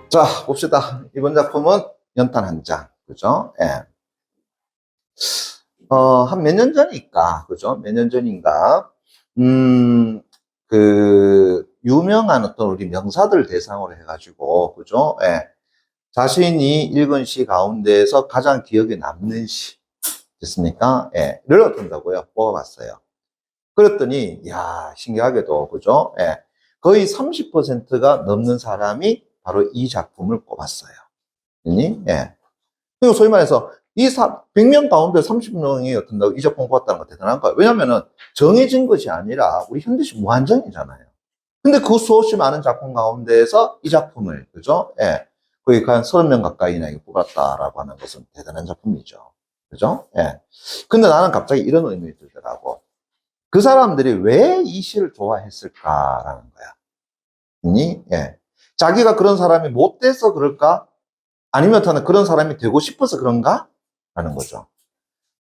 자, 봅시다. 이번 작품은 연탄 한 장. 그죠? 예. 한 몇 년 전일까? 그죠? 몇 년 전인가? 유명한 어떤 우리 명사들 대상으로 해가지고, 그죠? 예. 자신이 읽은 시 가운데에서 가장 기억에 남는 시. 됐습니까? 예. 를 어떤다고요? 뽑아봤어요. 그랬더니, 야, 신기하게도, 그죠? 예. 거의 30%가 넘는 사람이 바로 이 작품을 꼽았어요. 예. 그리고 소위 말해서 100명 가운데 30명이 어떤다고 이 작품 뽑았다는 거 대단한 거예요. 왜냐면은 정해진 것이 아니라 우리 현대식 무한정이잖아요. 근데 그 수없이 많은 작품 가운데에서 이 작품을, 그죠? 예. 거의 한 30명 가까이나 뽑았다라고 하는 것은 대단한 작품이죠. 그죠? 예. 근데 나는 갑자기 이런 의문이 들더라고. 그 사람들이 왜 이 시를 좋아했을까라는 거야. 예. 자기가 그런 사람이 못 돼서 그럴까? 아니면 저는 그런 사람이 되고 싶어서 그런가? 라는 거죠.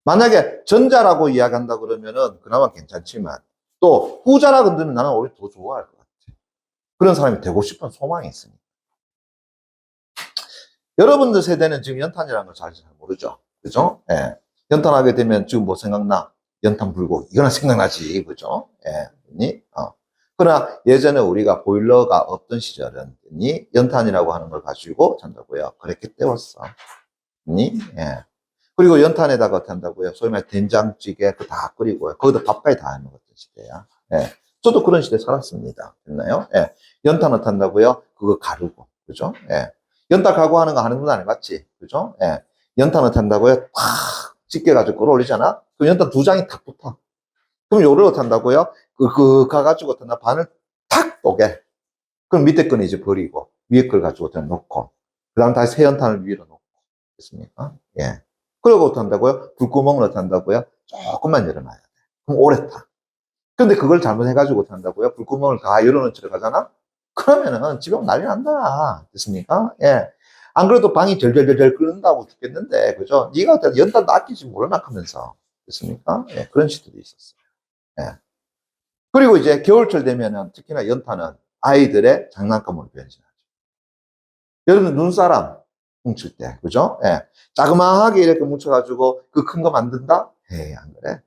만약에 전자라고 이야기한다 그러면은 그나마 괜찮지만 또 후자라고 한다면 나는 오히려 더 좋아할 것 같아. 그런 사람이 되고 싶은 소망이 있으니까. 여러분들 세대는 지금 연탄이라는 걸 잘 모르죠. 그죠? 예. 연탄하게 되면 지금 뭐 생각나? 연탄 불고 이거나 생각나지. 그죠? 예. 그러나 예전에 우리가 보일러가 없던 시절은 연탄이라고 하는 걸 가지고 잔다고요. 그렇게 때웠어. 예. 그리고 연탄에다가 어떻게 한다고요? 소위 말해 된장찌개 그 다 끓이고요. 거기다 밥까지 다 해먹었던 시대야. 예. 저도 그런 시대 살았습니다. 됐나요? 예. 연탄 어떻게 한다고요? 그거 가루고. 그죠? 예. 연탄 가구하는 거 하는 분 안 해봤지? 그죠? 예. 연탄 어떻게 한다고요? 탁 찢겨가지고 끌어올리잖아? 그럼 연탄 두 장이 탁 붙어. 그럼 요를 어떻게 한다고요? 가가지고 어떻게 한다? 바늘 탁 뽀개. 그럼 밑에 거는 이제 버리고, 위에 걸 가지고 어떻게 놓고, 그 다음 다시 새 연탄을 위로 놓고. 됐습니까? 예. 그러고 어떻게 한다고요? 불구멍을 어떻게 한다고요? 조금만 열어놔야 돼. 그럼 오래 타. 근데 그걸 잘못해가지고 어떻게 한다고요? 불구멍을 다 열어놓은 채로 가잖아? 그러면은 집에 오면 난리 난다. 됐습니까? 예. 안 그래도 방이 절절절절 끓는다고 죽겠는데, 그죠? 네가 어떻게 연탄도 아끼지 모르나 하면서. 됐습니까? 예. 그런 시대도 있었어요. 예. 그리고 이제 겨울철 되면은 특히나 연탄은 아이들의 장난감으로 변신하죠. 여러분, 눈사람 뭉칠 때, 그죠? 예. 자그마하게 이렇게 뭉쳐가지고 그 큰 거 만든다? 에이, 안 그래.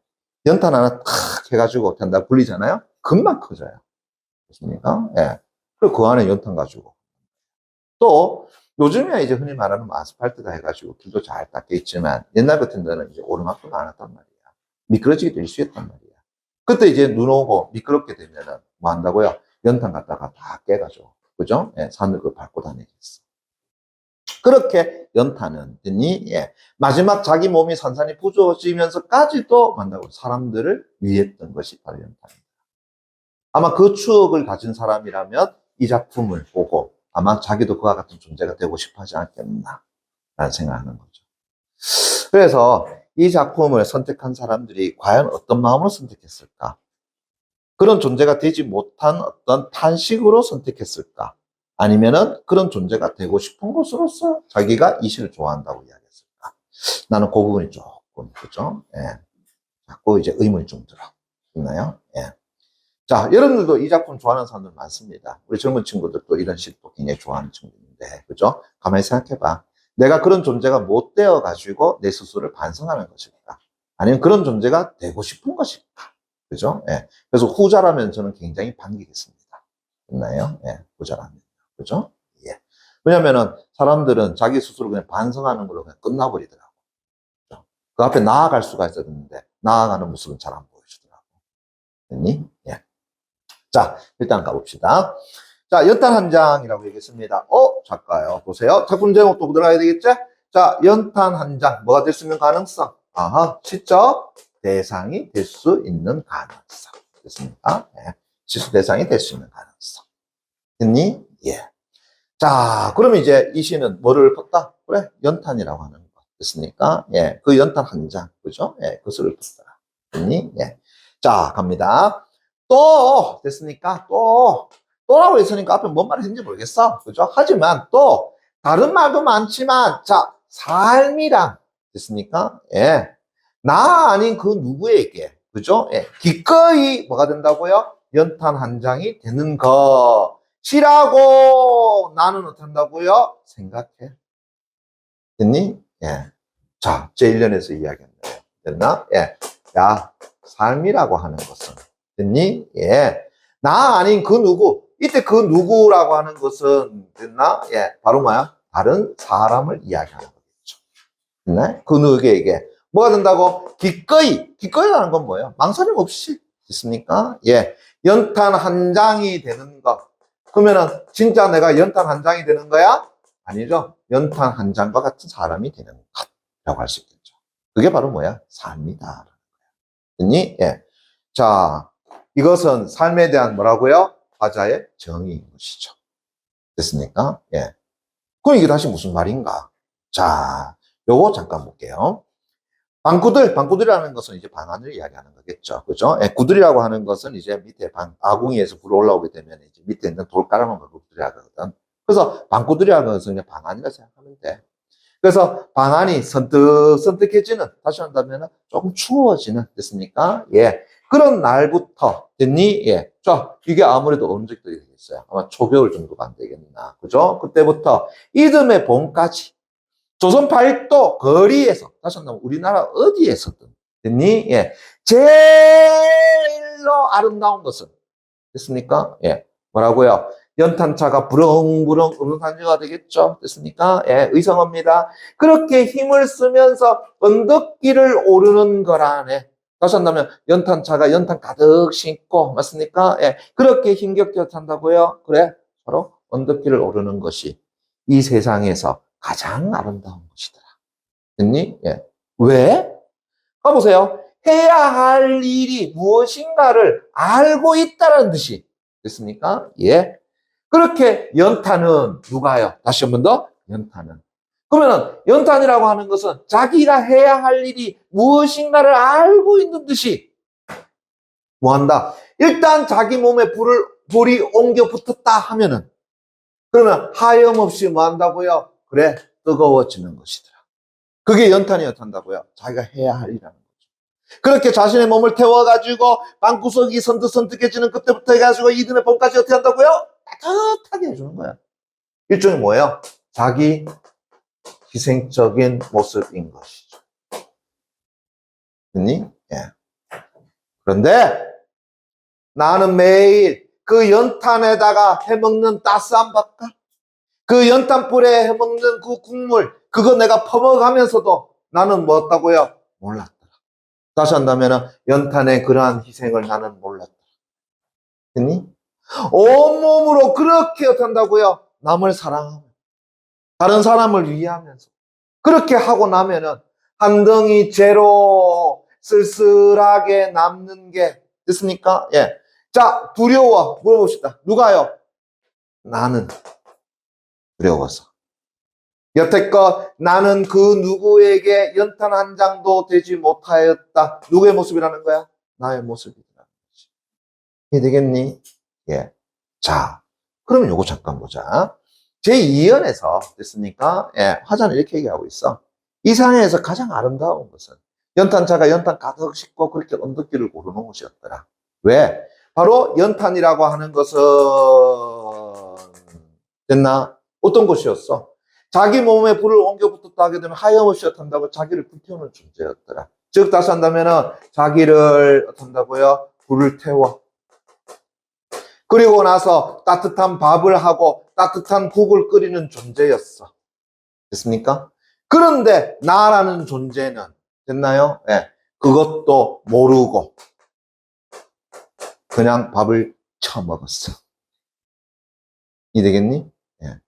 연탄 하나 탁 해가지고 된다 굴리잖아요? 금방 커져요. 그렇습니까? 예. 그리고 그 안에 연탄 가지고. 또, 요즘에 이제 흔히 말하는 뭐 아스팔트다 해가지고 길도 잘 닦여 있지만 옛날 같은 데는 이제 오르막도 많았단 말이야. 미끄러지기도 일쑤였단 말이야. 그때 이제 눈 오고 미끄럽게 되면은 뭐 한다고요? 연탄 갖다가 다 깨가지고. 그죠? 예, 산을 그 밟고 다니겠어. 그렇게 연탄은 예, 마지막 자기 몸이 산산이 부서지면서까지도 만나고 사람들을 위했던 것이 바로 연탄입니다. 아마 그 추억을 가진 사람이라면 이 작품을 보고 아마 자기도 그와 같은 존재가 되고 싶어 하지 않겠나 라는 생각을 하는 거죠. 그래서 이 작품을 선택한 사람들이 과연 어떤 마음으로 선택했을까? 그런 존재가 되지 못한 어떤 탄식으로 선택했을까? 아니면은 그런 존재가 되고 싶은 것으로서 자기가 이 시를 좋아한다고 이야기했을까? 나는 그 부분이 조금, 그죠? 예. 자꾸 이제 의문이 좀 들어. 있나요? 예. 자, 여러분들도 이 작품 좋아하는 사람들 많습니다. 우리 젊은 친구들도 이런 시도 굉장히 좋아하는 친구인데, 그죠? 가만히 생각해봐. 내가 그런 존재가 못 되어가지고 내 스스로를 반성하는 것일까? 아니면 그런 존재가 되고 싶은 것일까? 그죠? 예. 그래서 후자라면 저는 굉장히 반기겠습니다. 됐나요? 예. 후자라면. 그죠? 예. 왜냐면은 사람들은 자기 스스로 그냥 반성하는 걸로 그냥 끝나버리더라고. 그죠? 그 앞에 나아갈 수가 있어야 되는데, 나아가는 모습은 잘 안 보여주더라고. 됐니? 예. 자, 일단 가봅시다. 자, 연탄 한 장이라고 얘기했습니다. 작가요. 보세요. 작품 제목도 들어가야 되겠죠? 자, 연탄 한 장. 뭐가 될 수 있는 가능성? 아하, 시적 대상이 될 수 있는 가능성. 됐습니까? 네. 시수 대상이 될 수 있는 가능성. 됐니? 예. 자, 그러면 이제 이 시는 뭐를 pos다? 그래, 연탄이라고 하는 거. 됐습니까? 예. 그 연탄 한 장. 그죠? 예. 그것을 pos다. 됐니? 예. 자, 갑니다. 또, 됐습니까? 또라고 했으니까 앞에 뭔 말이 있는지 모르겠어. 그죠? 하지만 또, 다른 말도 많지만, 자, 삶이랑, 됐습니까? 예. 나 아닌 그 누구에게, 그죠? 예. 기꺼이 뭐가 된다고요? 연탄 한 장이 되는 거. 시라고 나는 어떻다고요? 생각해. 됐니? 예. 자, 제1년에서 이야기했네요. 됐나? 예. 야, 삶이라고 하는 것은. 됐니? 예. 나 아닌 그 누구. 이때 그 누구라고 하는 것은, 됐나? 예. 바로 뭐야? 다른 사람을 이야기하는 거겠죠. 됐나? 그 누구에게. 뭐가 된다고? 기꺼이. 기꺼이라는 건 뭐예요? 망설임 없이. 됐습니까? 예. 연탄 한 장이 되는 것. 그러면은, 진짜 내가 연탄 한 장이 되는 거야? 아니죠. 연탄 한 장과 같은 사람이 되는 것이라고 할 수 있겠죠. 그게 바로 뭐야? 삶이다. 됐니? 예. 자, 이것은 삶에 대한 뭐라고요? 화자의 정의인 것이죠. 됐습니까? 예. 그럼 이게 다시 무슨 말인가? 자, 요거 잠깐 볼게요. 방구들이라는 것은 이제 방안을 이야기하는 거겠죠. 그죠? 예, 구들이라고 하는 것은 이제 밑에 아궁이에서 불 올라오게 되면 이제 밑에 있는 돌 깔아놓은 걸 구들이라고 하거든. 그래서 방구들이라는 것은 그냥 방안이라 생각하면 돼. 그래서 방안이 선뜻해지는, 다시 한다면 조금 추워지는, 됐습니까? 예. 그런 날부터, 됐니? 예. 자, 이게 아무래도 어느 정도 되겠어요? 아마 초겨울 정도가 안 되겠나. 그죠? 그때부터 이듬해 봄까지 조선 팔도 거리에서, 다시 한다면 우리나라 어디에서든, 됐니? 예. 제일로 아름다운 것은, 됐습니까? 예. 뭐라고요? 연탄차가 부렁부렁 오는 단지가 되겠죠. 됐습니까? 예, 의성어입니다. 그렇게 힘을 쓰면서 언덕길을 오르는 거라네. 다시 한다면 연탄차가 연탄 가득 싣고, 맞습니까? 예, 그렇게 힘겹게 탄다고요? 그래, 바로 언덕길을 오르는 것이 이 세상에서 가장 아름다운 것이더라. 됐니? 예. 왜? 가보세요. 해야 할 일이 무엇인가를 알고 있다는 듯이. 됐습니까? 예. 그렇게 연탄은 누가요? 다시 한 번 더. 연탄은. 그러면은 연탄이라고 하는 것은 자기가 해야 할 일이 무엇인가를 알고 있는 듯이 뭐 한다? 일단 자기 몸에 불이 옮겨 붙었다 하면은 그러면 하염없이 뭐 한다고요? 그래, 뜨거워지는 것이더라. 그게 연탄이었단다고요. 자기가 해야 할 일이라는 거죠. 그렇게 자신의 몸을 태워가지고 방구석이 선득선득해지는 그때부터 해가지고 이듬해 봄까지 어떻게 한다고요? 따뜻하게 해주는 거야. 일종의 뭐예요? 자기 희생적인 모습인 것이죠. 됐니? 예. 그런데 나는 매일 그 연탄에다가 해먹는 따스한 밥과 그 연탄불에 해먹는 그 국물, 그거 내가 퍼먹으면서도 나는 뭐였다고요? 몰랐더라. 다시 한다면 연탄의 그러한 희생을 나는 몰랐더라. 됐니? 온몸으로 그렇게 한다고요? 남을 사랑하며 다른 사람을 위하면서 그렇게 하고 나면은 한 덩이 재로 쓸쓸하게 남는 게 됐습니까? 예. 자, 두려워 물어봅시다. 누가요? 나는 두려워서. 여태껏 나는 그 누구에게 연탄 한 장도 되지 못하였다. 누구의 모습이라는 거야? 나의 모습이라는 거지. 이해 되겠니? 예. 자, 그러면 요거 잠깐 보자. 제2연에서 됐습니까? 예, 화자는 이렇게 얘기하고 있어. 이 세상에서 가장 아름다운 것은 연탄차가 연탄 가득 싣고 그렇게 언덕길을 오르는 곳이었더라. 왜? 바로 연탄이라고 하는 것은 됐나? 어떤 것이었어? 자기 몸에 불을 옮겨 붙었다 하게 되면 하염없이 어떤다고 자기를 불태우는 존재였더라. 즉 다시 한다면은 자기를 어떤다고요? 불을 태워. 그리고 나서 따뜻한 밥을 하고 따뜻한 국을 끓이는 존재였어. 됐습니까? 그런데 나라는 존재는 됐나요? 예. 그것도 모르고 그냥 밥을 처먹었어. 이해되겠니? 예.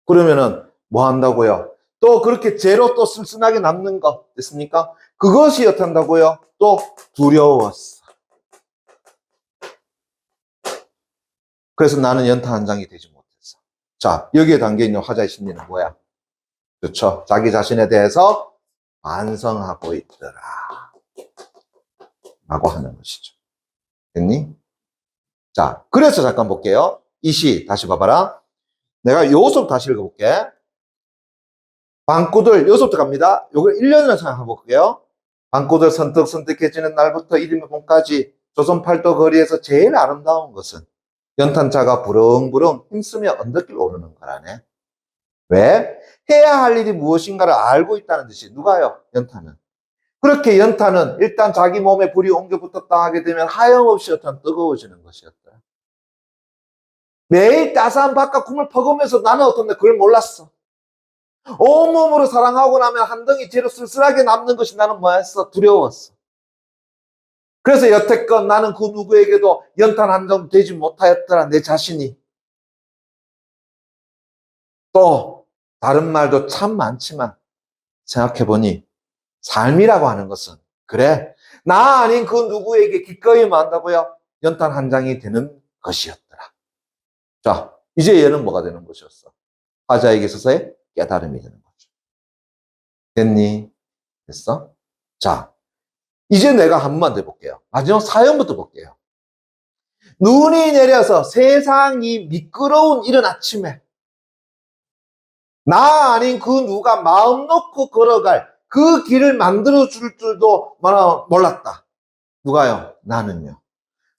그러면은 뭐 한다고요? 또 그렇게 죄로 또 쓸쓸하게 남는 거 됐습니까? 그것이 어떤다고요? 또 두려웠어. 그래서 나는 연탄 한 장이 되지 못했어. 자, 여기에 담겨있는 화자의 심리는 뭐야? 그렇죠. 자기 자신에 대해서 반성하고 있더라. 라고 하는 것이죠. 됐니? 자, 그래서 잠깐 볼게요. 이 시 다시 봐봐라. 내가 요서부터 다시 읽어볼게. 방구들, 요서부터 갑니다. 요거 1년이라 생각해볼게요. 방구들 선뜩선뜩해지는 날부터 이듬해 봄까지 조선 팔도 거리에서 제일 아름다운 것은 연탄차가 부릉부릉 힘쓰며 언덕길 오르는 거라네. 왜? 해야 할 일이 무엇인가를 알고 있다는 듯이. 누가요? 연탄은. 그렇게 연탄은 일단 자기 몸에 불이 옮겨 붙었다 하게 되면 하염없이 연탄 뜨거워지는 것이었다. 매일 따스한 바깥 꿈을 퍼가면서 나는 어떤데 그걸 몰랐어. 온몸으로 사랑하고 나면 한 덩이 재로 쓸쓸하게 남는 것이 나는 뭐였어? 두려웠어. 그래서 여태껏 나는 그 누구에게도 연탄 한 점 되지 못하였더라, 내 자신이. 또 다른 말도 참 많지만 생각해보니 삶이라고 하는 것은 그래, 나 아닌 그 누구에게 기꺼이 만다고요? 연탄 한 장이 되는 것이었더라. 자, 이제 얘는 뭐가 되는 것이었어? 화자에게 있어서의 깨달음이 되는 거죠. 됐니? 됐어? 자, 이제 내가 한 번만 더 볼게요. 마지막 사연부터 볼게요. 눈이 내려서 세상이 미끄러운 이른 아침에 나 아닌 그 누가 마음 놓고 걸어갈 그 길을 만들어 줄 줄도 몰랐다. 누가요? 나는요.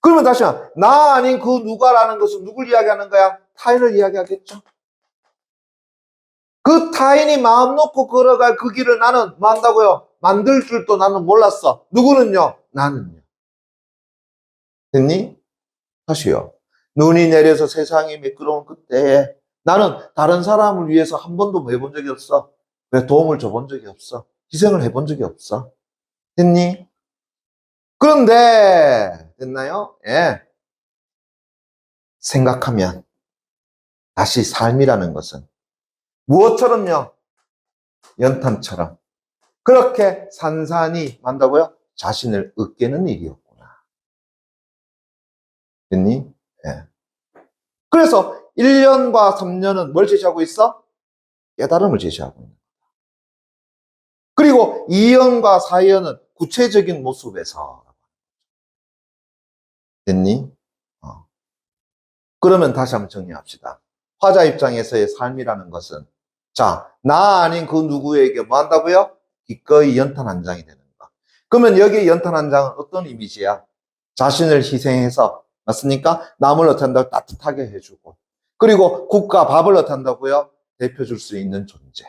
그러면 다시 나 아닌 그 누가라는 것은 누굴 이야기하는 거야? 타인을 이야기하겠죠. 그 타인이 마음 놓고 걸어갈 그 길을 나는 뭐 한다고요? 만들 줄도 나는 몰랐어. 누구는요? 나는요. 됐니? 다시요. 눈이 내려서 세상이 미끄러운 그때에 나는 다른 사람을 위해서 한 번도 뭐 해본 적이 없어. 왜 도움을 줘본 적이 없어. 희생을 해본 적이 없어. 됐니? 그런데 됐나요? 예. 생각하면 다시 삶이라는 것은 무엇처럼요? 연탄처럼 그렇게 산산이 만다고요? 자신을 으깨는 일이었구나. 됐니? 예. 그래서 1년과 3년은 뭘 제시하고 있어? 깨달음을 제시하고 있는 거야. 그리고 2년과 4년은 구체적인 모습에서. 됐니? 그러면 다시 한번 정리합시다. 화자 입장에서의 삶이라는 것은 자, 나 아닌 그 누구에게 뭐 한다고요? 기꺼이 연탄 한 장이 되는 거. 그러면 여기 연탄 한 장은 어떤 이미지야? 자신을 희생해서 맞습니까? 남을 어떻게 한다고 따뜻하게 해주고 그리고 국가 밥을 어떻게 한다고요? 대표줄 수 있는 존재.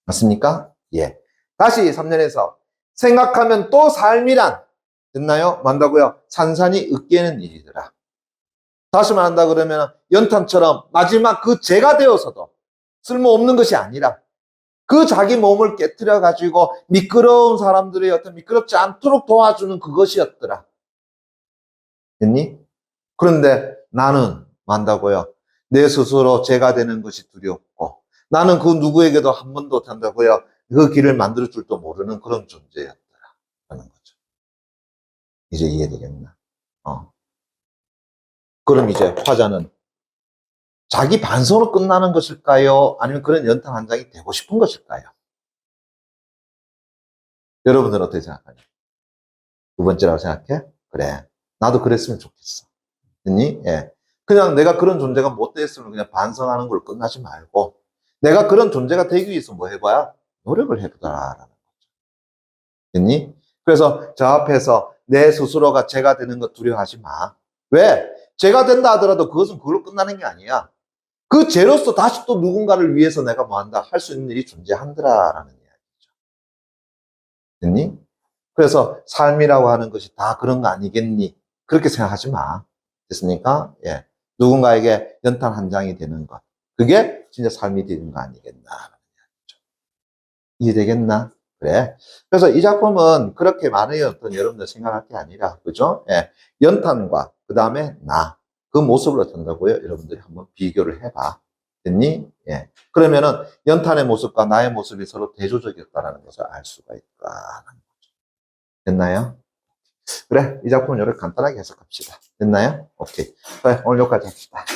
맞습니까? 예. 다시 3년에서 생각하면 또 삶이란 됐나요? 만다고요? 산산이 으깨는 일이더라. 다시 말한다 그러면 연탄처럼 마지막 그 죄가 되어서도 쓸모없는 것이 아니라 그 자기 몸을 깨트려 가지고 미끄러운 사람들의 어떤 미끄럽지 않도록 도와주는 그것이었더라. 됐니? 그런데 나는 만다고요. 내 스스로 죄가 되는 것이 두렵고 나는 그 누구에게도 한 번도 한다고요. 그 길을 만들 줄도 모르는 그런 존재였더라. 라는 거죠. 이제 이해되겠나? 그럼 이제 화자는 자기 반성으로 끝나는 것일까요? 아니면 그런 연탄 한 장이 되고 싶은 것일까요? 여러분들은 어떻게 생각하냐? 두 번째라고 생각해? 그래. 나도 그랬으면 좋겠어. 됐니? 예. 그냥 내가 그런 존재가 못 됐으면 그냥 반성하는 걸로 끝나지 말고 내가 그런 존재가 되기 위해서 뭐 해봐야? 노력을 해보자라는 거죠. 됐니? 그래서 저 앞에서 내 스스로가 죄가 되는 거 두려워하지 마. 왜? 죄가 된다 하더라도 그것은 그걸로 끝나는 게 아니야. 그 죄로서 다시 또 누군가를 위해서 내가 뭐 한다? 할 수 있는 일이 존재한다라는 이야기죠. 됐니? 그래서 삶이라고 하는 것이 다 그런 거 아니겠니? 그렇게 생각하지 마. 됐습니까? 예. 누군가에게 연탄 한 장이 되는 것. 그게 진짜 삶이 되는 거 아니겠나. 이해되겠나? 그래. 그래서 이 작품은 그렇게 많은 어떤 여러분들 생각할 게 아니라, 그죠? 예. 연탄과 그 다음에 나. 그 모습을 어떤다고요? 여러분들이 한번 비교를 해봐. 됐니? 예. 그러면은 연탄의 모습과 나의 모습이 서로 대조적이었다는 것을 알 수가 있다는 거죠. 됐나요? 그래. 이 작품은 이렇게 간단하게 해석합시다. 됐나요? 오케이. 그래. 오늘 여기까지 합시다.